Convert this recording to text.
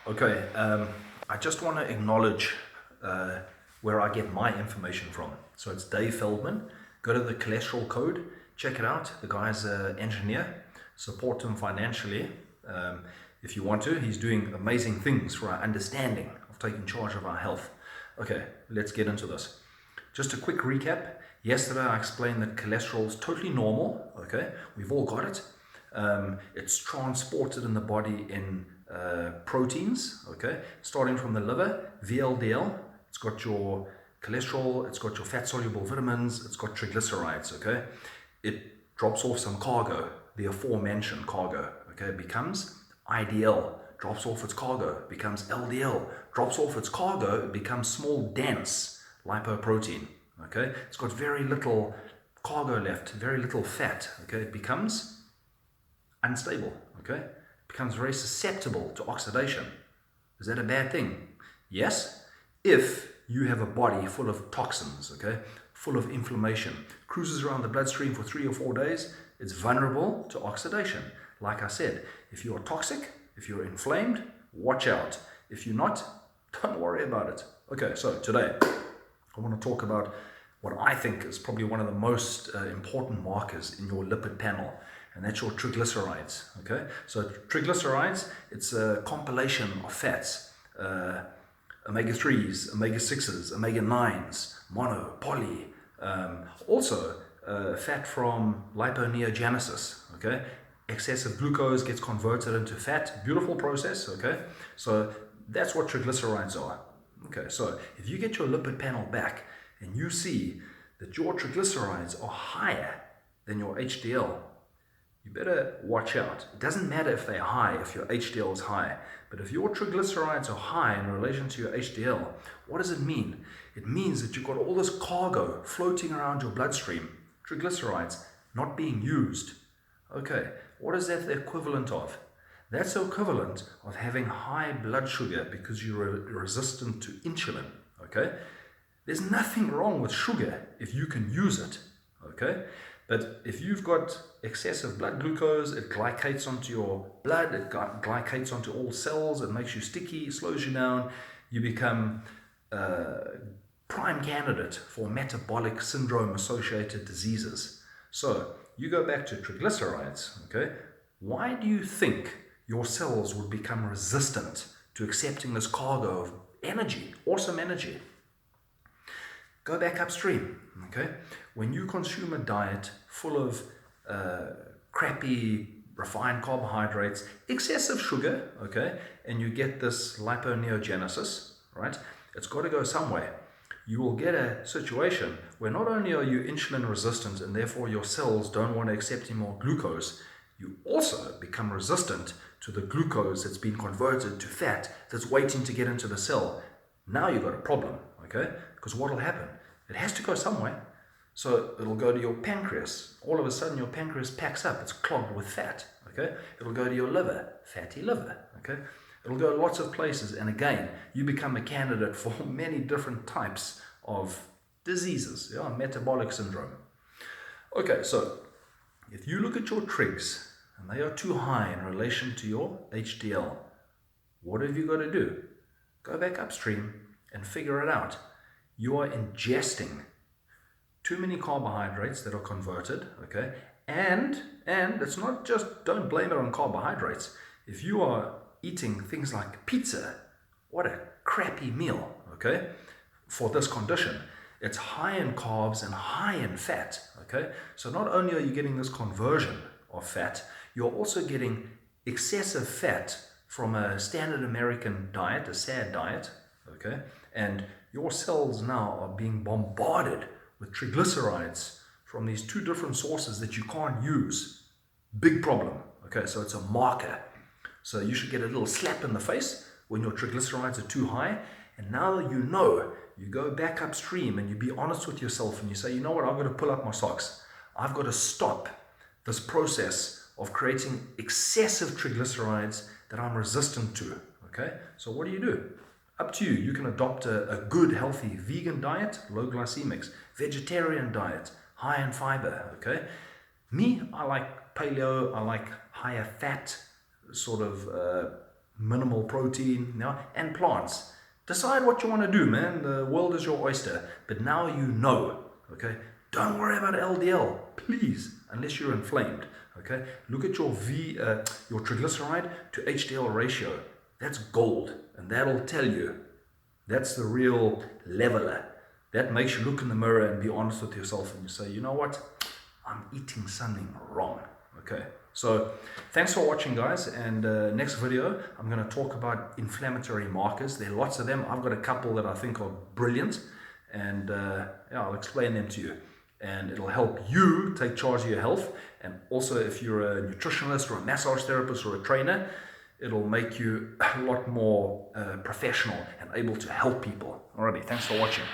Okay, I just want to acknowledge where I get my information from. So it's Dave Feldman. Go to the cholesterol code, check it out. The guy's an engineer. Support him financially if you want to. He's doing amazing things for our understanding of taking charge of our health. Okay, let's get into this. Just a quick recap. Yesterday I explained that cholesterol is totally normal. Okay, we've all got it. It's transported in the body in proteins, okay, starting from the liver, VLDL, it's got your cholesterol, it's got your fat-soluble vitamins, it's got triglycerides, okay. It drops off some cargo, the aforementioned cargo, okay, becomes IDL, drops off its cargo, becomes LDL, drops off its cargo, it becomes small, dense lipoprotein, okay. It's got very little cargo left, very little fat, okay. It becomes unstable, okay, becomes very susceptible to oxidation. Is that a bad thing? Yes, if you have a body full of toxins, okay, full of inflammation, cruises around the bloodstream for 3 or 4 days, it's vulnerable to oxidation. Like I said, if you're toxic, if you're inflamed, watch out. If you're not, don't worry about it. Okay, so today I want to talk about what I think is probably one of the most important markers in your lipid panel, and that's your triglycerides, okay? So triglycerides, it's a compilation of fats, omega-3s, omega-6s, omega-9s, mono, poly, also fat from liponeogenesis, okay? Excessive glucose gets converted into fat, beautiful process, okay? So that's what triglycerides are. Okay, so if you get your lipid panel back and you see that your triglycerides are higher than your HDL, you better watch out. It doesn't matter if they're high, if your HDL is high, but if your triglycerides are high in relation to your HDL, what does it mean? It means that you've got all this cargo floating around your bloodstream, triglycerides, not being used. Okay, what is that the equivalent of? That's the equivalent of having high blood sugar because you're resistant to insulin, okay? There's nothing wrong with sugar if you can use it, okay? But if you've got excessive blood glucose, it glycates onto your blood, it glycates onto all cells, it makes you sticky, slows you down, you become prime candidate for metabolic syndrome associated diseases. So you go back to triglycerides, okay? Why do you think your cells would become resistant to accepting this cargo of energy, awesome energy? Go back upstream, okay? When you consume a diet full of crappy refined carbohydrates, excessive sugar, okay, and you get this liponeogenesis, right? It's got to go somewhere. You will get a situation where not only are you insulin resistant and therefore your cells don't want to accept any more glucose, you also become resistant to the glucose that's been converted to fat that's waiting to get into the cell. Now you've got a problem, okay? Because what will happen? It has to go somewhere. So it'll go to your pancreas. All of a sudden your pancreas packs up. It's clogged with fat, okay? It'll go to your liver, fatty liver, okay? It'll go lots of places. And again, you become a candidate for many different types of diseases, yeah, metabolic syndrome. Okay, so if you look at your trigs and they are too high in relation to your HDL, what have you got to do? Go back upstream and figure it out. You are ingesting too many carbohydrates that are converted, okay? And it's not just, don't blame it on carbohydrates. If you are eating things like pizza, what a crappy meal, okay? For this condition, it's high in carbs and high in fat, okay? So not only are you getting this conversion of fat, you're also getting excessive fat from a standard American diet, a SAD diet, okay? And your cells now are being bombarded with triglycerides from these two different sources that you can't use. Big problem, okay? So it's a marker. So you should get a little slap in the face when your triglycerides are too high. And now you know, you go back upstream and you be honest with yourself and you say, you know what, I've got to pull up my socks. I've got to stop this process of creating excessive triglycerides that I'm resistant to, okay? So what do? Up to you. You can adopt a good, healthy vegan diet, low glycemics, vegetarian diet, high in fiber, okay? Me, I like paleo, I like higher fat sort of minimal protein, you know, and plants. Decide what you want to do, man. The world is your oyster. But now you know, okay? Don't worry about LDL, please, unless you're inflamed, okay? Look at your your triglyceride to HDL ratio. That's gold, and that'll tell you. That's the real leveler. That makes you look in the mirror and be honest with yourself, and you say, you know what? I'm eating something wrong, okay? So thanks for watching, guys, and next video I'm going to talk about inflammatory markers. There are lots of them. I've got a couple that I think are brilliant, and yeah, I'll explain them to you, and it'll help you take charge of your health. And also, if you're a nutritionist or a massage therapist or a trainer, it'll make you a lot more professional and able to help people. Alrighty, thanks for watching.